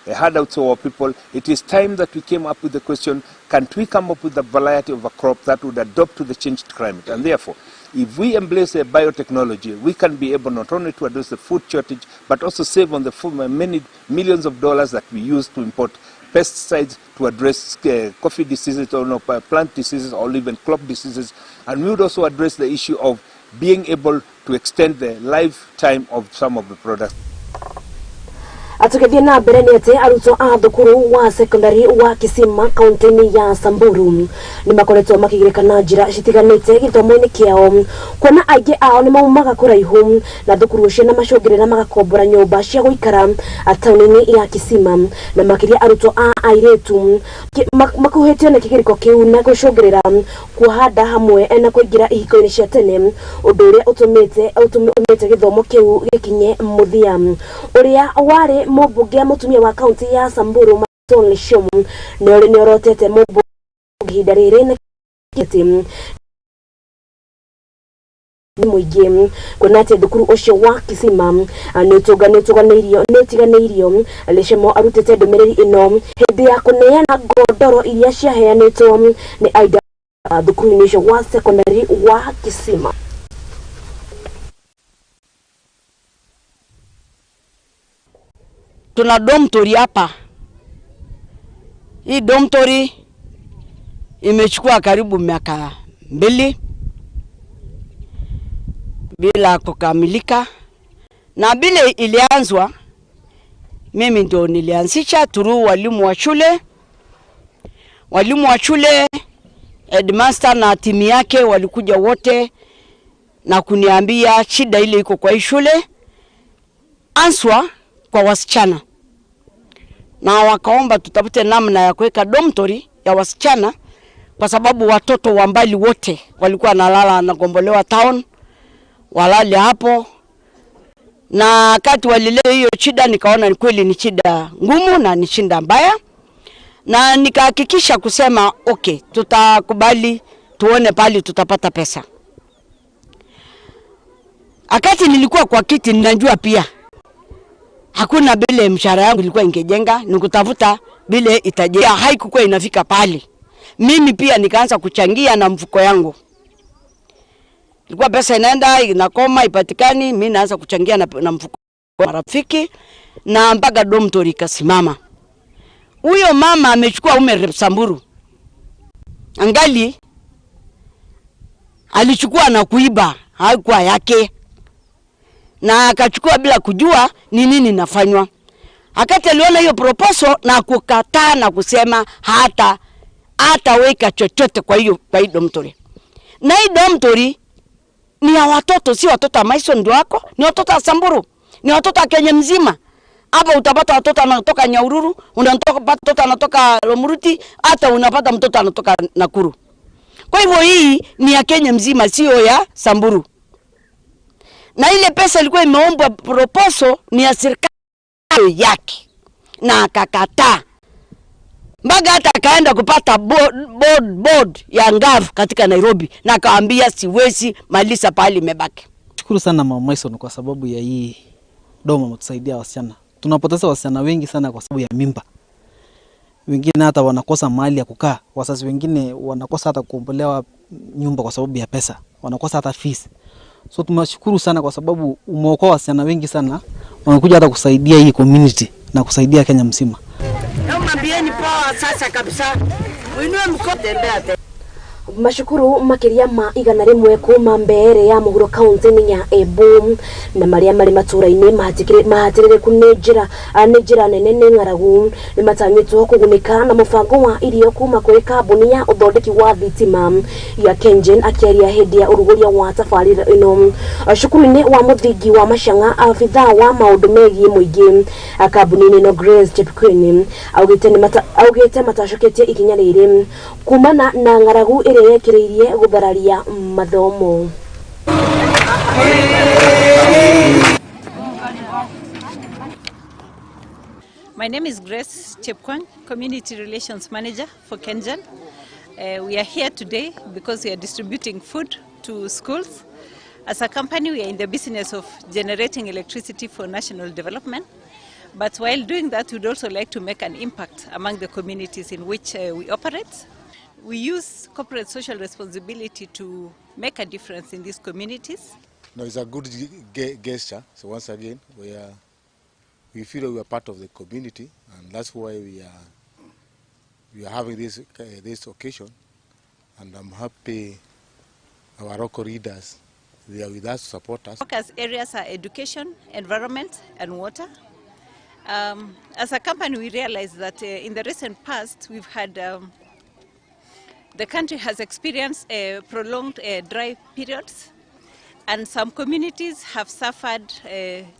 handouts to our people. It is time that we came up with the question, can we come up with a variety of a crop that would adapt to the changed climate? And therefore, if we embrace biotechnology, we can be able not only to address the food shortage, but also save on the many millions of dollars that we use to import pesticides to address coffee diseases or plant diseases or even crop diseases. And we would also address the issue of being able to extend the lifetime of some of the products. Atukethia na mbere ni ati arutwo a thukuru wa secondary wa Kisima kaunti-ini ya Samburu ni makoretwo makigirika na njira citiganite githomo-ini kiao kuona aingi ao ni maumaga kuraihu na thukuru ucio na macungirira magakombora nyumba cia guikara tauni-ini ya Kisima na makiria arutwo a airetu makuhetio na kigiriko kiu na gucungirira kuhanda hamwe na kuingira ihiko-ini cia tene undu uria utumite githomo kiu gikinye muthia uria wari mubunge mutumia wa kaunti ya Samburu Matoni Shomu ni orotete mubunge ihinda riri na kiti ni muigi kunate thukuru ucio wa Kisima netiganeirio leshemo arutete ndumiriri ino hindi ya kuneana godoro iria ciaheanitwo ni aida thukuru ucio wa secondary wa Kisima. Tuna dormitory hapa. Hii dormitory imechukua karibu miaka 2 bila kukamilika, na bila ilianzwa mimi ndio nilianzisha turu walimu wa shule headmaster na timu yake walikuja wote na kuniambia shida ile iko kwa hii shule answa kwa wasichana, na wakaomba tutafute namna ya kuweka dormitory ya wasichana kwa sababu watoto wa mbali wote walikuwa nalala na Gombolewa town walale hapo. Na wakati walileo hiyo shida nikaona ni kweli ni shida ngumu na ni shida mbaya, na nikahakikisha kusema okay, tutakubali tuone pali tutapata pesa. Wakati nilikuwa kwa kiti ninajua pia hakuna bile mshahara yangu ilikuwa ingejenga, nikutafuta bile itajenga, haikuwa inafika pali. Mimi pia nikaanza kuchangia na mfuko yangu. Ilikuwa pesa inaenda inakoma ipatikani, mimi naanza kuchangia na mfuko wa marafiki na mpaka dormitory ikasimama. Huyo mama amechukua ume Samburu. Angali alichukua na kuiba, haikuwa yake. Na akachukua bila kujua ni nini nafanywa. Akati aliona hiyo proposal na kukataa na kusema hata weka chochote kwa hiyo dormitory. Na hii dormitory ni ya watoto, si watoto wa Maison ndio wako, ni watoto wa Samburu, ni watoto wa Kenya mzima. Hapa utapata watoto wanatoka Nyahururu, unapata watoto wanatoka Lomuruti, hata unapata mtoto anatoka Nakuru. Kwa hivyo hii ni ya Kenya mzima, sio ya Samburu. Na ile pesa ilikuwa imeombwa proposal ni ya serikali yake, na akakataa. Mpaka hata akaenda kupata board ya ngavu katika Nairobi na akaambia siwezi malisa pali imebaki. Shukuru sana Mama Maison kwa sababu ya hii doma mtusaidia wasichana. Tunapoteza wasichana wengi sana kwa sababu ya mimba. Wengine hata wanakosa mahali ya kukaa. Wazazi wengine wanakosa hata kuombolewa nyumba kwa sababu ya pesa. Wanakosa hata fees. So tunashukuru sana kwa sababu umeokoa wasichana wengi sana. Wanakuja hata kusaidia hii community na kusaidia Kenya mzima. Mwambieni poa sasa kabisa. Uinue mkono tembea. Mashukuru makiria ma igana rimwe kuma mbere ya Mohoro county ni ya Embu na maria mari matura-ini mahatirire kunejira nene ng'aragu ni matanyitwo kugunika na mubango wa irio kuma kuri kambuni ya uthondeki wa thitima ya Kengen akiaria hindi ya uruguria wa tabarira ino shukuru-ini wa muthingi wa Mashanga afitha wa maundu megie muingi kambuni ino Grace Chepkwini augite matashoketie ikinya riri kumana na ng'aragu yekireirie guthararia mathomo. My name is Grace Chepkwang, Community Relations Manager for Kengen. We are here today because we are distributing food to schools. As a company, we are in the business of generating electricity for national development. But while doing that, we'd also like to make an impact among the communities in which we operate. We use corporate social responsibility to make a difference in these communities. No, it's a good gesture. So once again, we feel we are part of the community, and that's why we are having this occasion. And I'm happy our local leaders, they are with us to support us. Focus areas are education, environment, and water. As a company, we realize that in the recent past, we've had the country has experienced prolonged dry periods, and some communities have suffered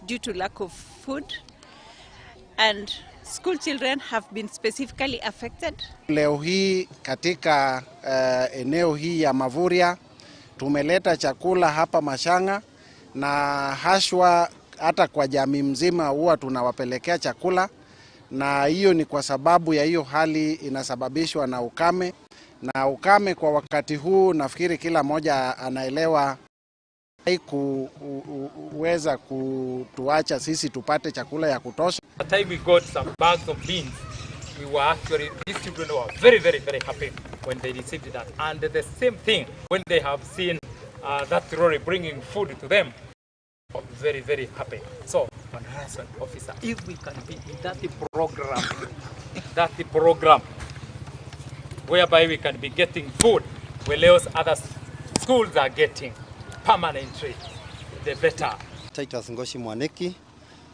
due to lack of food, and school children have been specifically affected. Leo hii katika eneo hii ya Mavuria tumeleta chakula hapa Mashanga, na hashwa hata kwa jamii mzima huwa tunawapelekea chakula, na hiyo ni kwa sababu ya hiyo hali inasababishwa na ukame. Na ukame kwa wakati huu nafikiri kila moja anaelewa kuweza kutuacha sisi tupate chakula ya kutosha. At the time we got some bags of beans, we were actually, these children were very, very, very happy when they received that. And the same thing when they have seen that lorry bringing food to them, very, very happy. So, harassment officer, if we can be in that program whereby we can be getting food, where else other schools are getting permanently, the better. Titus Ngoshi Mwaneki,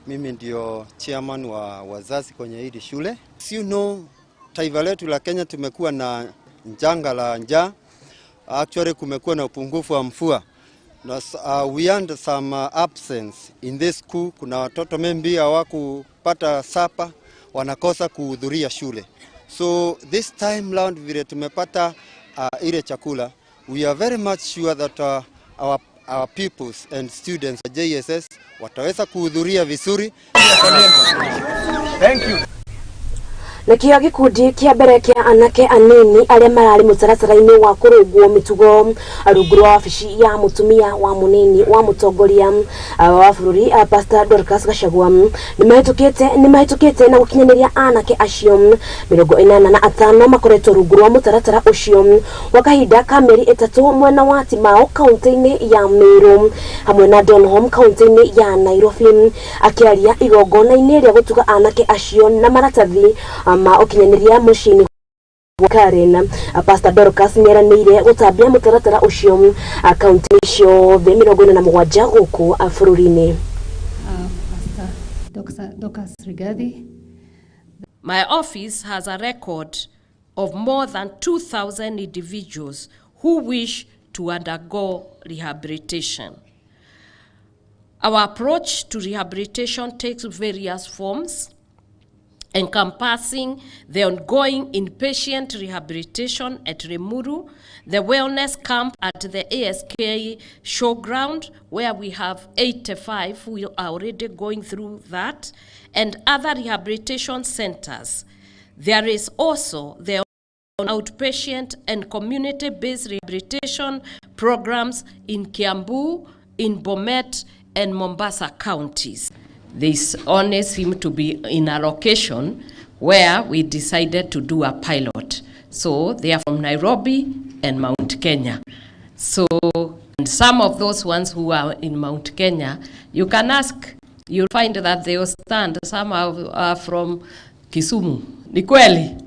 mimi ndio chairman wa wazazi kwenye hili shule. You know, taifa letu la Kenya tumekuwa na janga la njaa. Actually kumekuwa na upungufu wa mvua. We had some absence in this school. Kuna watoto maybe hawakupata sapa, wanakosa kuhudhuria shule. So this time round vile tumepata ile chakula, we are very much sure that our pupils and students at JSS wataweza kuhudhuria vizuri. Thank you. Nakio gikundi kia mbere kia anake anini aria marari mutaracara-ini wa kurugwo mitugo rungu rwa wabici ya mutumia wa munini wa mutongoria wa bururi Pastor Dorcas Gachagua nimahĩtũkĩte na gukinyaniria anake acio 45 makoretwo rungu rwa mutaratara ucio wa kahinda ka mĩeri 3 mwena wa Timao kaunti-ini ya Meru hamwe na Donholm kaunti-ini ya Nairobi akiaria igongona-ini ria gutuga anake acio na maratathi ma okinyaniria mucini Karen Pastor Dorcas nĩeranĩire gũtambia mũtaratara ucio akaunti icio 47 gũkũ bũrũri-inĩ. Pastor Dorcas Rigathi. My office has a record of more than 2,000 individuals who wish to undergo rehabilitation. Our approach to rehabilitation takes various forms, encompassing the ongoing inpatient rehabilitation at Remuru, the wellness camp at the ASK showground, where we have 85 who are already going through that, and other rehabilitation centers. There is also the outpatient and community-based rehabilitation programs in Kiambu, in Bomet, and Mombasa counties. This only seemed to be in a location where we decided to do a pilot. So they are from Nairobi and Mount Kenya. So, and some of those ones who are in Mount Kenya, you can ask, you'll find that they will stand. Some are from Kisumu. Ni kweli?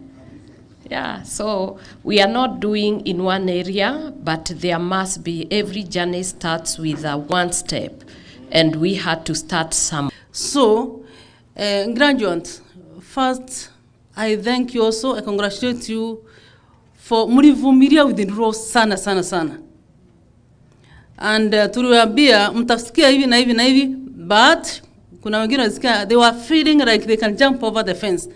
Yeah, so we are not doing in one area, but there must be, every journey starts with one step. And we had to start some. So, graduates, first, I thank you also, I congratulate you for mlivumilia with the rules sana sana sana. And tuliwaambia mtasikia hivi na hivi na hivi, but kuna wengine wanasikia they were feeling like they can jump over the fence.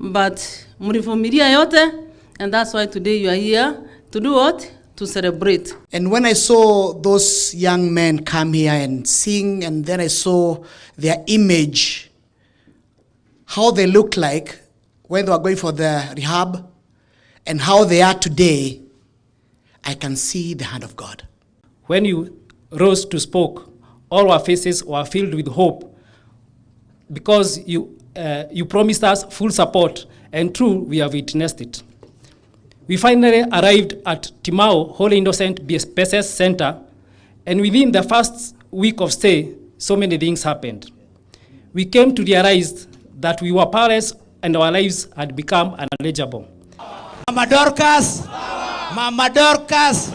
But mlivumilia yote, and that's why today you are here to do what? To celebrate. And when I saw those young men come here and sing, and then I saw their image, how they looked like when they were going for the rehab, and how they are today, I can see the hand of God. When you rose to speak, all our faces were filled with hope, because you promised us full support, and true, we have witnessed it. We finally arrived at Timao Holy Innocent BSPSS Center, and within the first week of stay, so many things happened. We came to realize that we were powerless and our lives had become unmanageable. Mama Dorcas! Mama Dorcas!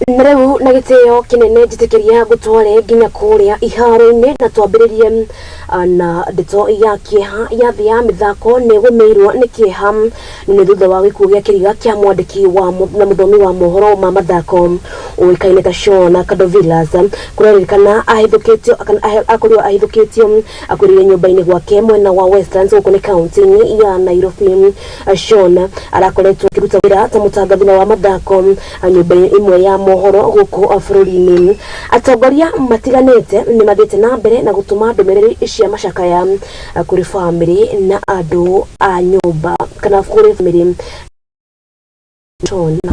Mreu na giteo kinene jitikiria gutware nginya kuria iharo-ini na twambiririe na ndeto ya kieha ya thia ya mithako ni gumirwo ni kieha ni thutha wa gikuo gia kiriga kia mwandiki wa na muthomi wa mohoro ma mathako uikaine ta Shona Kadovilas kurerekana ahithukitio akurio ahithukitio akurire nyumba-ini gwake mwena wa Westlands guku ni county-ini ya Nairobi. Shona arakoretwo kiruta wira ta mutangathina wa mathako nyumba imwe ya mohoro guku bururi-ini. Atongoria matiganite ni mathite na mbere na gutuma ndumiriri cia macakaya kuri family na andu a nyumba kana kuri family tona.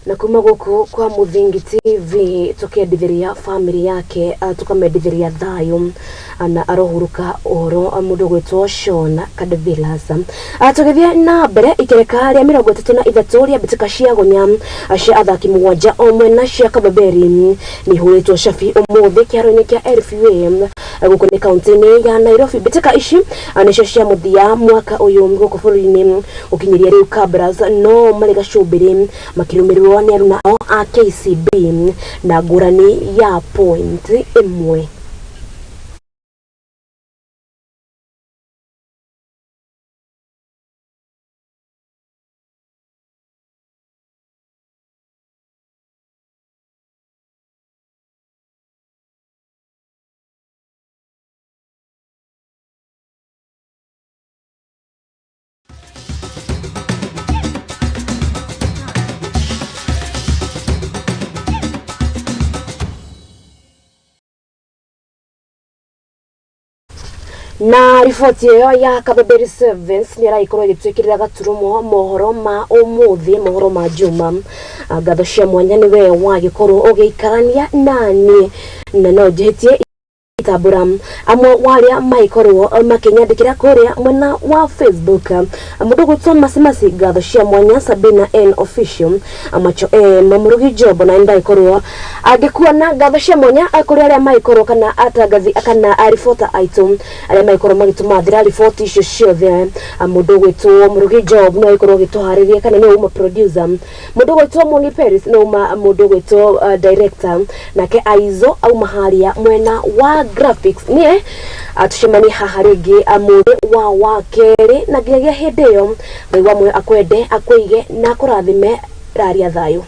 Na kuma guku kwa Muthingi TV tukendithiria family yake tukamendithiria thayu na arohuruka oro mundu gwitwo Shona Kadvilas. Tugithia na mbere ikereka ria 33 ria bitika cia gonya cia athaki mugwanja omwe na cia kababeri ni huritwo shafi umuthi kiaro-ini kia LFUM guku ni kaunti-ini ya Nairobi. Bitika ici nicio cia muthia mwaka uyu guku bururi-ini ukinyiria riu Kabras no mariga shubiri makirumirwo ni aruna a KCB na ngurani ya point imwe. Na rifoti yo ya Kababeri Sevens ni raikorwo igitwikirira gaturumo mohoro ma umuthi mohoro ma juma gatho cia mwanya ni we wagikorwo ugiikarania nani na no jetie itabura amwe waria maikorwo makinyandikira kuria mwena wa Facebook mundu gwitwo Masimasi gatho cia mwanya Sabina N official amacho Mamurugi Job na ndaikorwo agikuona gatho cia mwanya kuria aria maikorwo kana atangazi kana arifota item aria maikorwo magituma thira rifoti icio ciothe mundu gwitwo Murugi Job no ikorwo gitwahariria kana ni uma producer mundu gwitwo Moni Paris no mundu gwitwo director nake Aizo au maharia mwena wa graphics nie atushimani haha ringi amundu wa wakeri na nginya hindi yo ngai wa mwe akwende akweige na kurathime raria thayo.